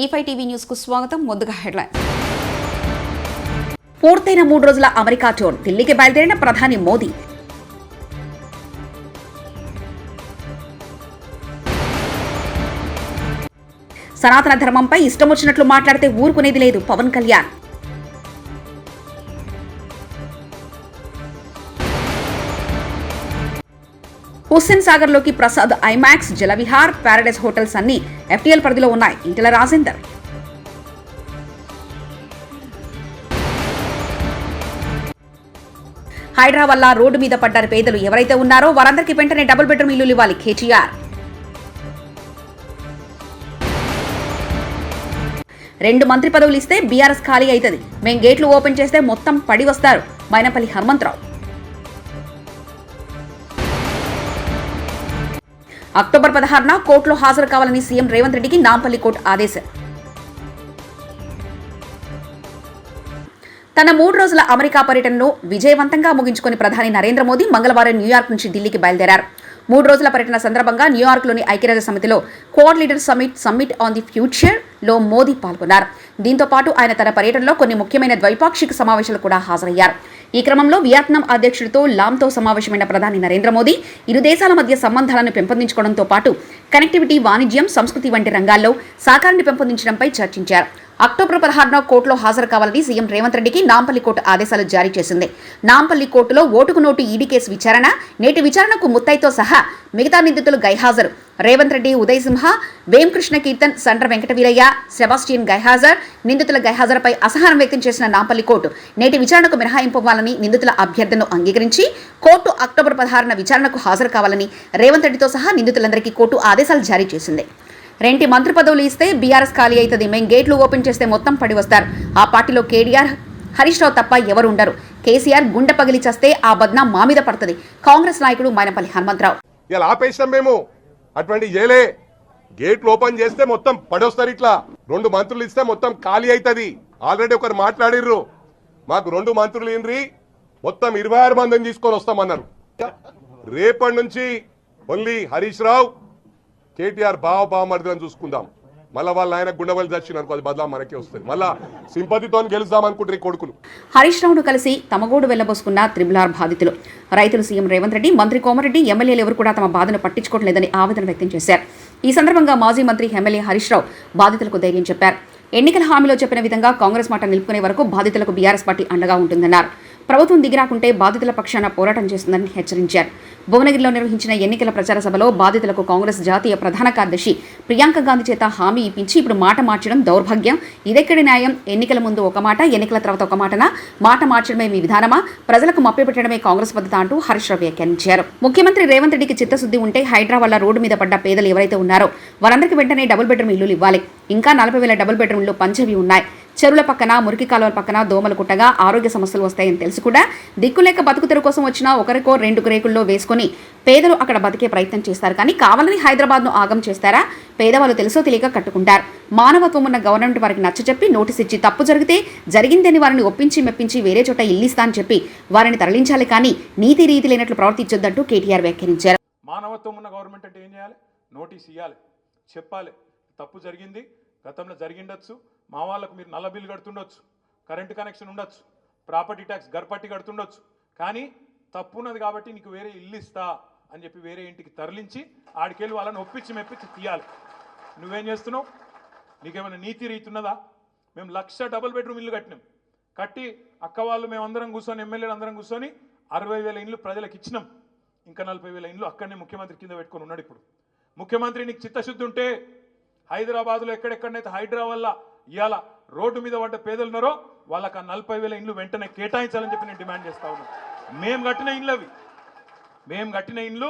E5 TV news కు స్వాగతం. ముందుగా హెడ్లైన్స్. పూర్తయిన 3 రోజుల అమెరికా టూర్. ఢిల్లీకి బయలుదేరిన ప్రధాని మోదీ. సనాతన ధర్మంపై ఇష్టం వచ్చినట్లు మాట్లాడితే ఊరుకునేది లేదు పవన్ కళ్యాణ్. హుస్సేన్ సాగర్ లోకి Prasad IMAX, Jalavihar, paradise hotels అన్ని ఎఫ్టీఎల్ పరిధిలో ఉన్నాయి. ఈటెల రాజేందర్. హైడ్రా వల్ల రోడ్డు మీద పడ్డారు పేదలు. ఎవరైతే ఉన్నారో వారందరికీ వెంటనే డబుల్ బెడ్రూమ్ ఇల్లులు ఇవ్వాలి కేటీఆర్. 2 మంత్రి పదవులు ఇస్తే బీఆర్ఎస్ ఖాళీ అవుతుంది. మేం గేట్లు ఓపెన్ చేస్తే మొత్తం పడి వస్తారు మైనపల్లి హనుమంతరావు. అక్టోబర్ 16న కోర్టులో హాజరు కావాలని సీఎం రేవంత్ రెడ్డికి నాంపల్లి కోర్టు ఆదేశం. తన 3 రోజుల అమెరికా పర్యటనను విజయవంతంగా ముగించుకుని ప్రధాని నరేంద్ర మోదీ మంగళవారం న్యూయార్క్ నుంచి ఢిల్లీకి బయలుదేరారు. 3 రోజుల పర్యటన సందర్భంగా న్యూయార్క్లోని ఐక్యరాజ్య సమితిలో quad leader summit on the future లో మోదీ పాల్గొన్నారు. దీంతో పాటు ఆయన తన పర్యటనలో కొన్ని ముఖ్యమైన ద్వైపాక్షిక సమావేశాలు కూడా హాజరయ్యారు. ఈ క్రమంలో వియత్నాం అధ్యక్షుడితో లామ్తో సమావేశమైన ప్రధాని నరేంద్ర మోదీ ఇరు దేశాల మధ్య సంబంధాలను పెంపొందించుకోవడంతో పాటు కనెక్టివిటీ, వాణిజ్యం, సంస్కృతి వంటి రంగాల్లో సహకారాన్ని పెంపొందించడంపై చర్చించారు. అక్టోబర్ 16న కోర్టులో హాజరు కావాలని సీఎం రేవంత్ రెడ్డికి నాంపల్లి కోర్టు ఆదేశాలు జారీ చేసింది. నాంపల్లి కోర్టులో ఓటుకు నోటు ఈడీ కేసు విచారణ. నేటి విచారణకు ముత్తైతో సహా మిగతా నిందితులు గైహాజరు. రేవంత్ రెడ్డి, ఉదయ్ సింహ, వేంకృష్ణ కీర్తన్, సండ్ర వెంకటవీరయ్య, సెబాస్టియన్ గైహాజర్. నిందితుల గైహాజరుపై అసహనం వ్యక్తం చేసిన నాంపల్లి కోర్టు నేటి విచారణకు మినహాయింపు ఇవ్వాలని నిందితుల అభ్యర్థనను అంగీకరించి కోర్టు అక్టోబర్ 16న విచారణకు హాజరు కావాలని రేవంత్ రెడ్డితో సహా నిందితులందరికీ కోర్టు ఆదేశాలు జారీ చేసింది. 2 మంత్రి పదవులు ఇస్తే బీఆర్ఎస్ ఖాళీ అవుతుంది. మేం గేట్లు ఓపెన్ చేస్తే మొత్తం పడి వస్తారు. ఆ పార్టీలో కేటీఆర్, హరీష్ రావు తప్ప ఎవరు ఉండరు. కేసీఆర్ గుండె పగిలి చేస్తే ఆ బద్నాం మా మీద పడుతుంది. కాంగ్రెస్ నాయకుడు మైనపల్లి హనుమంతరావు. ఇలా ఆపేసాం మేము, అటువంటి చేయలే. గేట్లు ఓపెన్ చేస్తే మొత్తం పడొస్తారు. ఇట్లా 2 మంత్రులు ఇస్తే మొత్తం ఖాళీ అవుతుంది. ఆల్రెడీ ఒకరు మాట్లాడిర్రు, మాకు 2 మంత్రులు ఇండ్రి మొత్తం 26 మందిని తీసుకొని వస్తామన్నారు. రేపటి నుంచి ఓన్లీ హరీష్ రావు, కేటీఆర్ బావమరిదని చూసుకుందాం. మళ్ళీ వాళ్ళ ఆయన గుండెవల్లి దర్శనం అది బదలా మనకే వస్తుంది. మళ్ళా సింపతితో గెలుద్దాం అనుకుంటారు ఈ కొడుకులు. హరీష్ రావును కలిసి తమగోడు వెళ్లబోసుకున్న త్రిబులార్ బాధితులు, రైతులు, సీఎం రేవంత్ రెడ్డి, మంత్రి కోమరెడ్డి, ఎమ్మెల్యేలు ఎవరు కూడా తమ బాధను పట్టించుకోవట్లేదని ఆవేదన వ్యక్తం చేశారు. ఈ సందర్భంగా మాజీ మంత్రి ఎమ్మెల్యే హరీష్ రావు బాధితులకు ధైర్యం చెప్పారు. ఎన్నికల హామీలో చెప్పిన విధంగా కాంగ్రెస్ మాట నిలుపుకునే వరకు బాధితులకు బీఆర్ఎస్ పార్టీ అండగా ఉంటుందన్నారు. ప్రభుత్వం దిగిరాకుంటే బాధితుల పక్షాన పోరాటం చేస్తుందని హెచ్చరించారు. భువనగిరిలో నిర్వహించిన ఎన్నికల ప్రచార సభలో బాధితులకు కాంగ్రెస్ జాతీయ ప్రధాన కార్యదర్శి ప్రియాంక గాంధీ చేత హామీ ఇప్పించి ఇప్పుడు మాట మార్చడం దౌర్భాగ్యం. ఇదెక్కడి న్యాయం? ఎన్నికల ముందు ఒక మాట, ఎన్నికల తర్వాత ఒక మాటనా? మాట మార్చడమే మీ విధానమా? ప్రజలకు మభ్యపెట్టడమే కాంగ్రెస్ పద్ధతి అంటూ హరీష్ రావు వ్యాఖ్యానించారు. ముఖ్యమంత్రి రేవంత్ రెడ్డికి చిత్తశుద్ధి ఉంటే హైడ్రా వల్ల రోడ్డు మీద పడ్డ పేదలు ఎవరైతే ఉన్నారో వారందరికీ వెంటనే డబుల్ బెడ్రూమ్ ఇల్లులు ఇవ్వాలి. ఇంకా 40,000 డబుల్ బెడ్రూమ్లు పంచవి ఉన్నాయి. చెరువుల పక్కన, మురికి కాలువల పక్కన దోమలు కుట్టగా ఆరోగ్య సమస్యలు వస్తాయని తెలుసు కూడా దిక్కులేక బతుకుతెరు కోసం వచ్చినా ఒకరికో 2 రేకుల్లో వేసుకుని పేదలు అక్కడ బతికే ప్రయత్నం చేస్తారు. కానీ కావాలని హైదరాబాద్ను ఆగం చేస్తారా? పేదవాళ్ళు తెలుసో తెలియక కట్టుకుంటారు. మానవత్వం ఉన్న గవర్నమెంట్ వారికి నచ్చచెప్పి నోటీస్ ఇచ్చి తప్పు జరిగితే జరిగిందని వారిని ఒప్పించి మెప్పించి వేరే చోట ఇల్లిస్తా అని చెప్పి వారిని తరలించాలి. కానీ నీతి రీతి లేనట్లు ప్రవర్తించొద్దంటూ కేటీఆర్ వ్యాఖ్యానించారు. మానవత్వం ఉన్న గవర్నమెంట్ అంటే ఏం చేయాలి? నోటీస్ ఇవ్వాలి, చెప్పాలి. తప్పు జరిగింది, గతంలో జరిగిండొచ్చు, మా వాళ్ళకు మీరు నల్ల బిల్లు కడుతుండొచ్చు, కరెంటు కనెక్షన్ ఉండొచ్చు, ప్రాపర్టీ ట్యాక్స్ గర్పట్టి కడుతుండొచ్చు, కానీ తప్పు ఉన్నది కాబట్టి నీకు వేరే ఇల్లు ఇస్తా అని చెప్పి వేరే ఇంటికి తరలించి ఆడికెళ్ళి వాళ్ళని ఒప్పించి మెప్పించి తీయాలి. నువ్వేం చేస్తున్నావు? నీకేమైనా నీతి రీతి ఉన్నదా? మేము 1,00,000 డబుల్ బెడ్రూమ్ ఇల్లు కట్టి అక్క వాళ్ళు మేమందరం కూర్చొని, ఎమ్మెల్యేలు అందరం కూర్చొని 60,000 ఇండ్లు ప్రజలకు ఇచ్చినాం. ఇంకా 40,000 ఇండ్లు అక్కడనే ముఖ్యమంత్రి కింద పెట్టుకొని ఉన్నాడు. ఇప్పుడు ముఖ్యమంత్రి నీకు చిత్తశుద్ధి ఉంటే హైదరాబాద్లో ఎక్కడెక్కడనైతే హైడ్రా వల్ల ఇవాళ రోడ్డు మీద పడ్డ పేదలు ఉన్నారో వాళ్ళకి ఆ 40,000 ఇండ్లు వెంటనే కేటాయించాలని చెప్పి నేను డిమాండ్ చేస్తా ఉన్నాను. మేము కట్టిన ఇండ్లు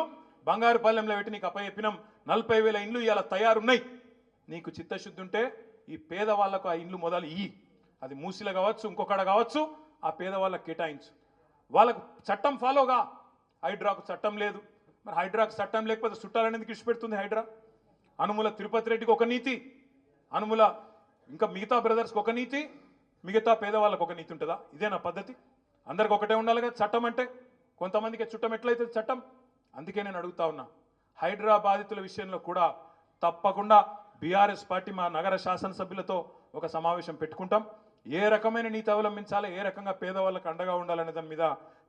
బంగారుపాలెంలో పెట్టి నీకు అప్పచెప్పినాం. 40,000 ఇండ్లు ఇవాళ తయారున్నాయి. నీకు చిత్తశుద్ధి ఉంటే ఈ పేదవాళ్లకు ఆ ఇండ్లు మొదలు ఇయ్యి. అది మూసిలో కావచ్చు, ఇంకొకడ కావచ్చు, ఆ పేదవాళ్ళకి కేటాయించు. వాళ్ళకు చట్టం ఫాలోగా. హైడ్రాకు చట్టం లేదు. మరి హైడ్రాకు చట్టం లేకపోతే చుట్టాలనేది ఇచ్చిపెడుతుంది హైడ్రా? అనుముల తిరుపతి రెడ్డికి ఒక నీతి, అనుముల ఇంకా మిగతా బ్రదర్స్కి ఒక నీతి, మిగతా పేదవాళ్ళకు ఒక నీతి ఉంటుందా? ఇదేనా పద్ధతి? అందరికి ఒకటే ఉండాలి కదా చట్టం అంటే. కొంతమందికి చుట్టం ఎట్లయితే చట్టం. అందుకే నేను అడుగుతా ఉన్నా, హైడ్రా బాధితుల విషయంలో కూడా తప్పకుండా బీఆర్ఎస్ పార్టీ మా నగర శాసనసభ్యులతో ఒక సమావేశం పెట్టుకుంటాం. ఏ రకమైన నీతి అవలంబించాలి, ఏ రకంగా పేదవాళ్ళకు అండగా ఉండాలనే దాని మీద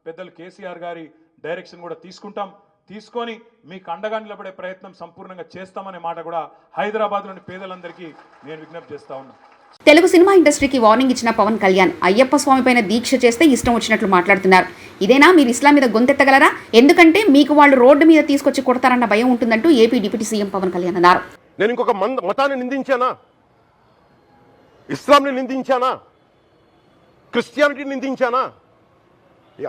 పెద్దలు కేసీఆర్ గారి డైరెక్షన్ కూడా తీసుకుంటాం. తీసుకొని మీకు అండగా నిలబడే ప్రయత్నం సంపూర్ణంగా చేస్తామనే మాట కూడా హైదరాబాద్లోని పేదలందరికీ నేను విజ్ఞప్తి చేస్తా ఉన్నా. తెలుగు సినిమా ఇండస్ట్రీకి వార్నింగ్ ఇచ్చిన పవన్ కళ్యాణ్ అయ్యప్ప స్వామి పైన దీక్ష చేస్తే ఇష్టం వచ్చినట్లు మాట్లాడుతున్నారు. ఇదేనా మీరు ఇస్లాం మీద గొంతెత్తగలరా? ఎందుకంటే మీకు వాళ్ళు రోడ్డు మీద తీసుకొచ్చి కొడతారన్న భయం ఉంటుందంటూ AP deputy CM Pawan Kalyan అన్నారు. నేను ఇంకొక మతాన్ని నిందించానా? ఇస్లాంని నిందించానా? క్రిస్టియానిటీని నిందించానా?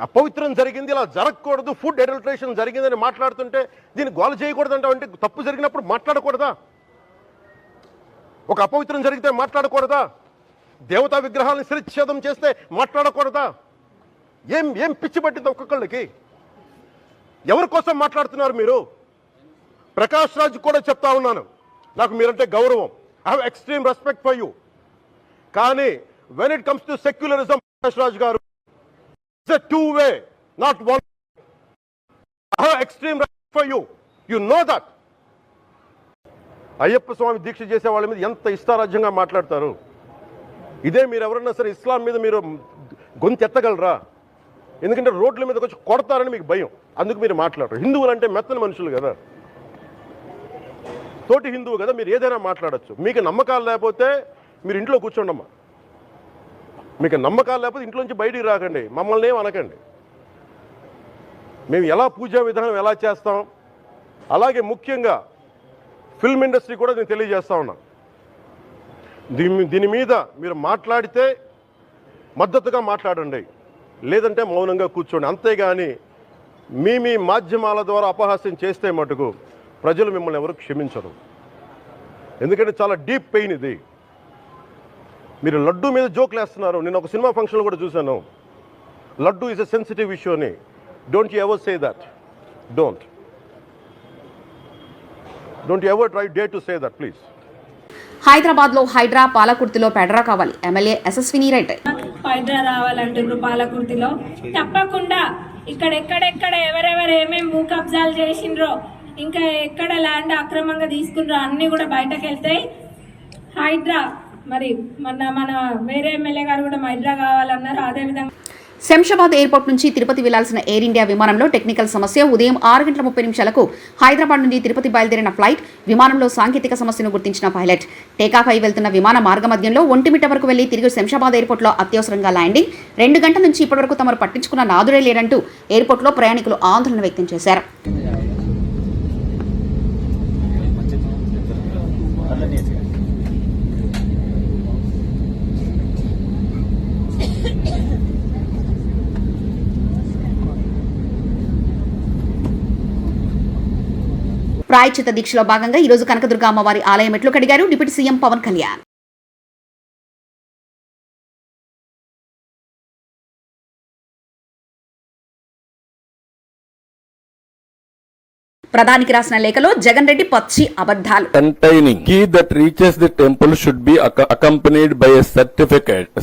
అపవిత్రం జరిగింది, ఇలా జరగకూడదు, ఫుడ్ అడల్టరేషన్ జరిగిందని మాట్లాడుతుంటే దీన్ని గోల చేయకూడదు అంటే తప్పు జరిగినప్పుడు మాట్లాడకూడదా? ఒక అపవిత్రం జరిగితే మాట్లాడకూడదా? దేవతా విగ్రహాలను శిరచ్ఛేదం చేస్తే మాట్లాడకూడదా? ఏం పిచ్చి పట్టింది ఒక్కొక్కళ్ళకి? ఎవరి కోసం మాట్లాడుతున్నారు మీరు? ప్రకాష్ రాజ్ కూడా చెప్తా ఉన్నాను, నాకు మీరంటే గౌరవం. I have extreme respect for you. కానీ when it comes to secularism, Prakash Raj గారు, it's a two way, not one. I have extreme respect for you. You know that. Ayyappa Swamy దీక్ష చేసే వాళ్ళ మీద ఎంత ఇష్టారాజ్యంగా మాట్లాడతారు. ఇదే మీరు ఎవరన్నా సరే ఇస్లాం మీద మీరు గొంతు ఎత్తగలరా? ఎందుకంటే రోడ్ల మీదకి వచ్చి కొడతారని మీకు భయం, అందుకు మీరు మాట్లాడరు. హిందువులు అంటే మెత్తని మనుషులు కదా, తోటి హిందువు కదా, మీరు ఏదైనా మాట్లాడచ్చు. మీకు నమ్మకాలు లేకపోతే మీరు ఇంట్లో కూర్చోండమ్మా. మీకు నమ్మకాలు లేకపోతే ఇంట్లోంచి బయటికి రాకండి, మమ్మల్ని ఏం అనకండి. మేము ఎలా పూజా విధానం ఎలా చేస్తాం, అలాగే ముఖ్యంగా ఫిల్మ్ ఇండస్ట్రీ కూడా నేను తెలియజేస్తా ఉన్నా. దీని మీద మీరు మాట్లాడితే మద్దతుగా మాట్లాడండి, లేదంటే మౌనంగా కూర్చోండి. అంతేగాని మీ మాధ్యమాల ద్వారా అపహాస్యం చేస్తే మటుకు ప్రజలు మిమ్మల్ని ఎవరు క్షమించరు. ఎందుకంటే చాలా డీప్ పెయిన్ ఇది. మీరు లడ్డు మీద జోక్లు వేస్తున్నారు. నేను ఒక సినిమా ఫంక్షన్లో కూడా చూశాను, laddu is a sensitive issue అని. Don't you ever say that. Don't ever try day to say that please. హైదరాబాద్లో హైడ్రా, పాలకుర్తిలో పెడ్రా కావాలి. ఎమ్మెల్యే యశస్విని రెడ్డి. హైడ్రా రావాలంటున్నారు పాలకుర్తిలో. తప్పకుండా ఎక్కడెక్కడ ఎవరెవరు ఏమేమి భూ కబ్జాలు చేసిండ్రో, ఇంకా ఎక్కడ ల్యాండ్ అక్రమంగా తీసుకున్నారో అన్నీ కూడా బయటకు వెళ్తాయి. హైడ్రా మరి మన వేరే ఎమ్మెల్యే గారు కూడా హైడ్రా కావాలన్నారు. అదేవిధంగా శంషాబాద్ ఎయిర్పోర్ట్ నుంచి తిరుపతి వెళ్లాల్సిన ఎయిర్ ఇండియా విమానంలో టెక్నికల్ సమస్య. ఉదయం 6:30 హైదరాబాద్ నుంచి తిరుపతి బయలుదేరిన ఫ్లైట్ విమానంలో సాంకేతిక సమస్యను గుర్తించిన పైలట్ టేకాఫ్ అయి వెళ్తున్న విమాన మార్గమధ్యంలో ఒంటిమిట్ట వరకు వెళ్లి తిరిగి శంషాబాద్ ఎయిర్పోర్ట్లో అత్యవసరంగా ల్యాండింగ్. 2 గంటల నుంచి ఇప్పటివరకు తమరు పట్టించుకున్న నాదుడే లేదంటూ ఎయిర్పోర్ట్లో ప్రయాణికులు ఆందోళన వ్యక్తం చేశారు. ప్రాయశ్చిత్త దీక్షలో భాగంగా ఈరోజు కనకదుర్గ అమ్మవారి ఆలయం మెట్లు కడిగారు డిప్యూటీ సీఎం పవన్ కళ్యాణ్. ప్రధానికి రాసిన లేఖలో జగన్ రెడ్డి పచ్చి అబద్ధాలు. Containing ghee that reaches the temple should be accompanied by a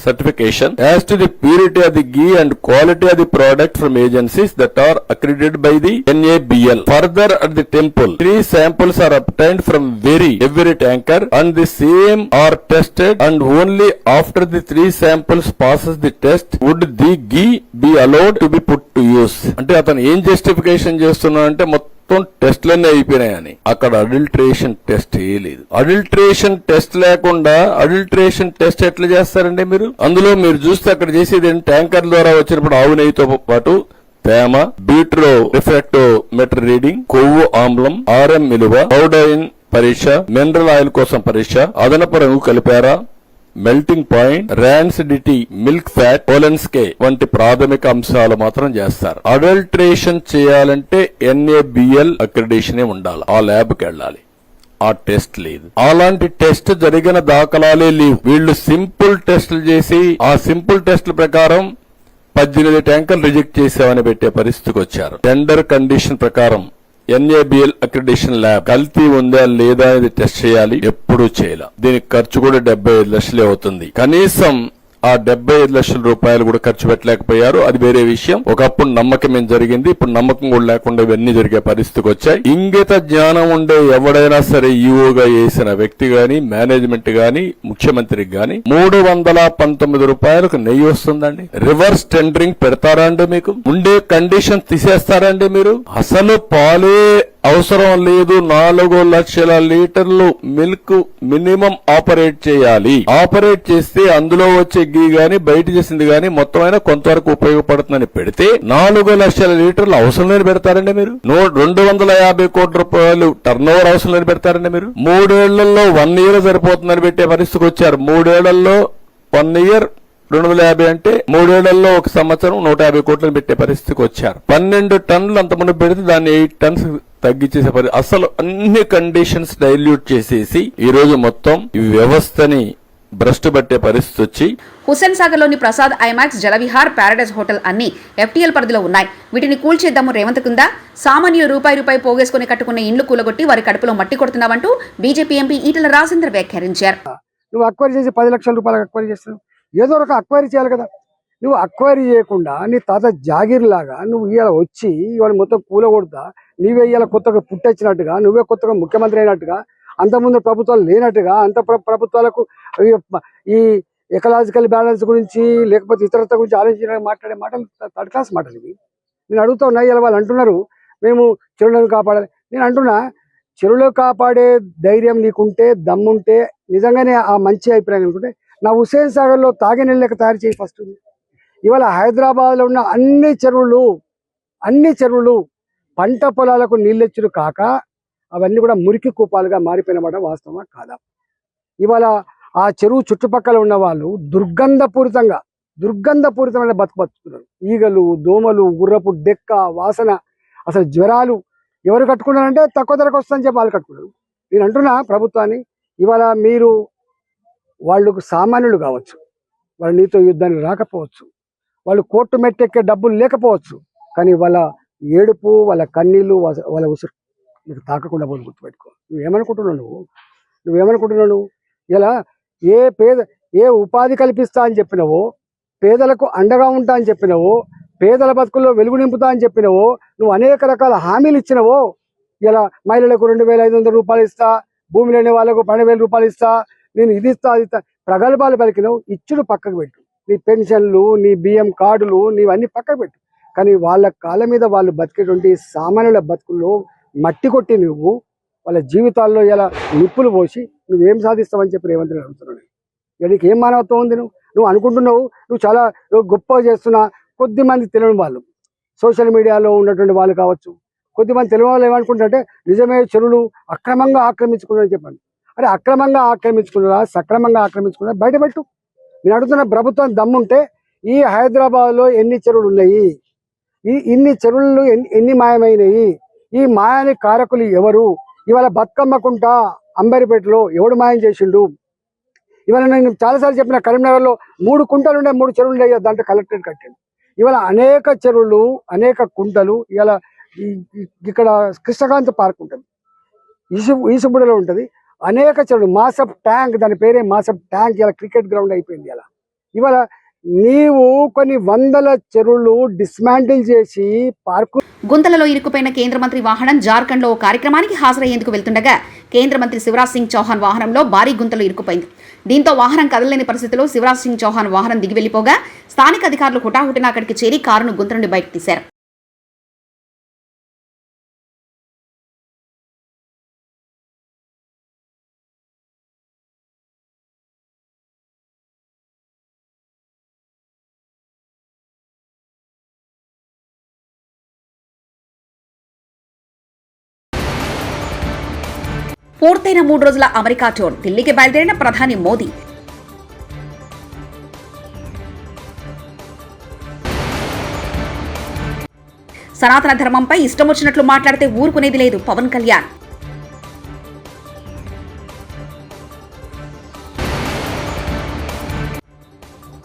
certification as to the purity of the ghee and quality of the product from agencies that are accredited by the NABL. Further, at the temple, 3 samples are obtained from every tanker and the same are tested, and only after the 3 samples passes the test would the ghee be allowed to be put to use. అంటే అతను ఏం justification చేస్తున్నా అంటే మొత్తం టెస్ట్లన్నీ అయిపోయినాయని. అక్కడ adulteration test లేదు. Adulteration test లేకుండా adulteration test ఎట్లా చేస్తారండి మీరు? అందులో మీరు చూస్తే అక్కడ చేసేది ట్యాంకర్ ద్వారా వచ్చినప్పుడు ఆవు నెయ్యితో పాటు తేమ, బీట్రో రిఫ్రాక్టోమీటర్ రీడింగ్, కొవ్వు ఆమ్లం, ఆర్ఎం విలువ, పౌడైన్ పరీక్ష, మినరల్ ఆయిల్ కోసం పరీక్ష, అదనపు రంగు కలిపారా, melting point, rancidity, milk fat, Polenske వంటి ప్రాథమిక అంశాలు మాత్రం చేస్తారు. అడల్ట్రేషన్ చేయాలంటే NABL అక్రిడిషనే ఉండాలి. ఆ ల్యాబ్ కి వెళ్ళాలి. ఆ టెస్ట్ లేదు. అలాంటి టెస్ట్ జరిగిన దాఖలాలే లేవు. వీళ్ళు సింపుల్ టెస్టులు చేసి ఆ సింపుల్ టెస్టుల ప్రకారం 18 ట్యాంకర్లు రిజెక్ట్ చేసామని పెట్టే పరిస్థితికి వచ్చారు. టెండర్ కండిషన్ ప్రకారం NABL అక్రిడిషన్ ల్యాబ్ కల్తీ ఉందా లేదా అనేది టెస్ట్ చేయాలి. ఎప్పుడూ చేయాలి. దీనికి ఖర్చు కూడా 75 లక్షలే అవుతుంది. కనీసం ఆ 75 లక్షల రూపాయలు కూడా ఖర్చు పెట్టలేకపోయారు. అది వేరే విషయం. ఒకప్పుడు నమ్మకం ఏం జరిగింది, ఇప్పుడు నమ్మకం కూడా లేకుండా ఇవన్నీ జరిగే పరిస్థితికి వచ్చాయి. ఇంగిత జ్ఞానం ఉండే ఎవడైనా సరే ఈఓగా వేసిన వ్యక్తి గాని, మేనేజ్మెంట్ గాని, ముఖ్యమంత్రికి గాని 319 రూపాయలకు నెయ్యి వస్తుందండి. రివర్స్ టెండరింగ్ పెడతారా అండి? మీకు ఉండే కండిషన్ తీసేస్తారండి మీరు? అసలు పాలే అవసరం లేదు. 4 లక్షల లీటర్లు మిల్క్ మినిమం ఆపరేట్ చేయాలి. ఆపరేట్ చేస్తే అందులో వచ్చే గీ గాని, బయట చేసింది గాని మొత్తం అయినా కొంతవరకు ఉపయోగపడుతుందని పెడితే 4 లక్షల లీటర్లు అవసరం లేని పెడతారండి మీరు? 250 కోట్ల రూపాయలు టర్న్ ఓవర్ అవసరం లేని పెడతారండి మీరు? 3 ఏళ్లలో 1 ఇయర్ సరిపోతుందని పెట్టే పరిస్థితికి వచ్చారు. 3 ఏళ్లలో 1 ఇయర్ 250 అంటే 3 ఏళ్లలో 1 సంవత్సరం 150 కోట్లను పెట్టే పరిస్థితికి వచ్చారు. 12 టన్నులు అంతమంది పెడితే దాన్ని 8 టన్స్ తగ్గించేసే పరిస్థితి. అసలు అన్ని కండిషన్స్ డైల్యూట్ చేసేసి ఈ రోజు మొత్తం ఈ వ్యవస్థని భ్రష్టు పట్టే పరిస్థితి వచ్చి హుస్సేన్ సాగర్ లోని Prasad IMAX, Jalavihar, Paradise hotel అన్ని FTL పరిధిలో ఉన్నాయి. వీటిని కూల్చేద్దాము రేవంత్ కింద. సామాన్యులు రూపాయి పోగేసుకుని కట్టుకున్న ఇండ్లు కూలగొట్టి వారి కడుపులో మట్టి కొడుతున్నావంటూ బీజేపీ ఎంపీ ఈటెల రాజేందర్ వ్యాఖ్యానించారు. నువ్వు అక్వైరీ చేసి 10 లక్షల రూపాయలకు అక్వైరీ చేస్తున్నావు. ఏదో ఒక అక్వైరీ చేయాలి కదా. నువ్వు అక్వైరీ చేయకుండా నీ తాత జాగీర్ లాగా నువ్వు ఇవాళ వచ్చి ఇవాళ మొత్తం కూలగొడతా, నీవే ఇవాళ కొత్తగా పుట్టొచ్చినట్టుగా, నువ్వే కొత్తగా ముఖ్యమంత్రి అయినట్టుగా, అంతకుముందు ప్రభుత్వాలు లేనట్టుగా, ప్రభుత్వాలకు ఈ ఎకలాజికల్ బ్యాలెన్స్ గురించి లేకపోతే ఇతరత్వ గురించి ఆలోచించడానికి మాట్లాడే మాటలు థర్డ్ క్లాస్ మాటలు ఇవి. నేను అడుగుతా ఉన్నా. ఇలా వాళ్ళు అంటున్నారు మేము చెరువులను కాపాడాలి. నేను అంటున్నా, చెరువులు కాపాడే ధైర్యం నీకుంటే, దమ్ముంటే, నిజంగానే ఆ మంచి అభిప్రాయం అనుకుంటే నా హుస్సేన్ సాగర్లో తాగే నీళ్ళు లెక్క తయారు చేయి ఫస్ట్. ఇవాళ హైదరాబాద్లో ఉన్న అన్ని చెరువులు పంట పొలాలకు నీళ్ళెచ్చుడు కాక అవన్నీ కూడా మురికి కూపాలుగా మారిపోయినమాట వాస్తవమా కాదా? ఇవాళ ఆ చెరువు చుట్టుపక్కల ఉన్న వాళ్ళు దుర్గంధపూరితమైన బతుకుతున్నారు. ఈగలు, దోమలు, గుర్రపు డెక్క వాసన, అసలు జ్వరాలు. ఎవరు కట్టుకున్నారంటే తక్కువ ధరకు వస్తుందని చెప్పి వాళ్ళు కట్టుకున్నారు. నేను అంటున్నా ప్రభుత్వాన్ని, ఇవాళ మీరు వాళ్ళకు సామాన్యులు కావచ్చు, వాళ్ళు నీతో యుద్ధానికి రాకపోవచ్చు, వాళ్ళు కోర్టు మెట్టెక్కే డబ్బులు లేకపోవచ్చు, కానీ వాళ్ళ ఏడుపు, వాళ్ళ కన్నీళ్ళు, వాళ్ళ ఉసురు నీకు తాకకుండా పోదు. గుర్తుపెట్టుకో. నువ్వేమనుకుంటున్నావు? ఇలా ఏ ఉపాధి కల్పిస్తా అని చెప్పినవో, పేదలకు అండగా ఉంటా అని చెప్పినవో, పేదల బతుకుల్లో వెలుగు నింపుతా అని చెప్పినవో, నువ్వు అనేక రకాల హామీలు ఇచ్చినవో. ఇలా మహిళలకు 2,500 రూపాయలు ఇస్తా, భూమి లేని వాళ్ళకు 12,000 రూపాయలు ఇస్తా, నేను ఇది ఇస్తా ప్రగల్భాలు పలికినవు. ఇచ్చుడు పక్కకు పెట్టు. నీ పెన్షన్లు, నీ బియ్యం కార్డులు, నీవన్నీ పక్కకు పెట్టు. కానీ వాళ్ళ కాళ్ళ మీద వాళ్ళు బతికేటువంటి సామాన్యుల బతుకుల్లో మట్టి కొట్టి నువ్వు వాళ్ళ జీవితాల్లో ఇలా నిప్పులు పోసి నువ్వేం సాధిస్తావని చెప్పి రేవంత్ రెడ్డి అడుగుతున్నాను. నీకు ఏం మానవత్వం ఉంది? నువ్వు అనుకుంటున్నావు నువ్వు చాలా గొప్పగా చేస్తున్నా. కొద్దిమంది తెలియని వాళ్ళు, సోషల్ మీడియాలో ఉన్నటువంటి వాళ్ళు కావచ్చు, కొద్దిమంది తెలియని వాళ్ళు ఏమనుకుంటారంటే నిజమే చెరువులు అక్రమంగా ఆక్రమించుకున్నారని చెప్పాను. అరే అక్రమంగా ఆక్రమించుకున్నారా, సక్రమంగా ఆక్రమించుకున్నారా బయటపెట్టు. నేను అడుగుతున్న ప్రభుత్వం దమ్ముంటే ఈ హైదరాబాద్లో ఎన్ని చెరువులు ఉన్నాయి, ఇన్ని చెరువులు ఎన్ని మాయమైనవి, ఈ మాయాని కారకులు ఎవరు? ఇవాళ బతుకమ్మకుంట అంబరిపేటలో ఎవడు మాయం చేసిండు? ఇవాళ నేను చాలాసార్లు చెప్పిన కరీంనగర్లో 3 కుంటలు ఉండే 3 చెరువులు ఉండే, దాంట్లో కలెక్టరేట్ కట్టాడు. ఇవాళ అనేక చెరువులు, అనేక కుంటలు. ఇవాళ ఇక్కడ కృష్ణకాంత్ పార్క్ ఉంటుంది, ఈసుబుడలో ఉంటుంది, అనేక చెరువులు. మాసప్ ట్యాంక్, దాని పేరే మాసప్ ట్యాంక్, ఇలా క్రికెట్ గ్రౌండ్ అయిపోయింది. ఇవాళ నీవు కొన్ని వందల చెరువులు డిస్మాంటిల్ చేసి పార్కు. గుంతలలో ఇరుక్కుపోయిన కేంద్ర మంత్రి వాహనం జార్ఖండ్ లో ఓ కార్యక్రమానికి హాజరయ్యేందుకు వెళ్తుండగా కేంద్ర మంత్రి శివరాజ్ సింగ్ చౌహాన్ వాహనంలో భారీ గుంతలు ఇరుక్కుపోయింది. దీంతో వాహనం కదలలేని పరిస్థితిలో శివరాజ్ సింగ్ చౌహాన్ వాహనం దిగి వెళ్లిపోగా స్థానిక అధికారులు హుటాహుటిన అక్కడికి చేరి కారును గుంత నుండి బయటకు తీశారు. పూర్తయిన 3 రోజుల అమెరికా టూర్. ఢిల్లీకి బయలుదేరిన ప్రధాని మోదీ. సనాతన ధర్మంపై ఇష్టం వచ్చినట్లు మాట్లాడితే ఊరుకునేది లేదు పవన్ కళ్యాణ్.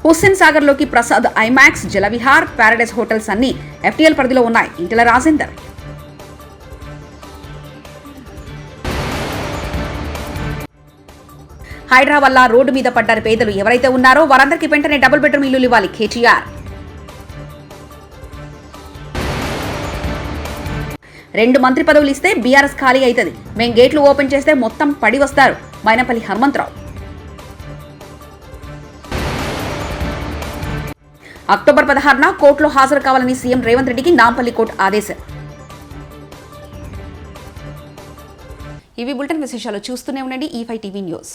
హుస్సేన్ సాగర్లోకి Prasad IMAX, Jalavihar, paradise hotels అన్ని FTL పరిధిలో ఉన్నాయి. ఈటెల రాజేందర్. హైడ్రా వల్ల రోడ్డు మీద పడ్డారు పేదలు ఎవరైతే ఉన్నారో వారందరికీ వెంటనే డబుల్ బెడ్రూమ్ ఇల్లులు ఇవ్వాలి కేటీఆర్. 2 మంత్రి పదవులు ఇస్తే బీఆర్ఎస్ ఖాళీ అవుతుంది. మేం గేట్లు ఓపెన్ చేస్తే మొత్తం పడి వస్తారు. మైనపల్లి హనుమంతరావు. అక్టోబర్ 16న కోర్టులో హాజరు కావాలని సీఎం రేవంత్ రెడ్డికి నాంపల్లి కోర్టు ఆదేశం. ఇవి బులెటిన్ విశేషాలు. చూస్తూనే ఉండండి E5 టీవీ న్యూస్.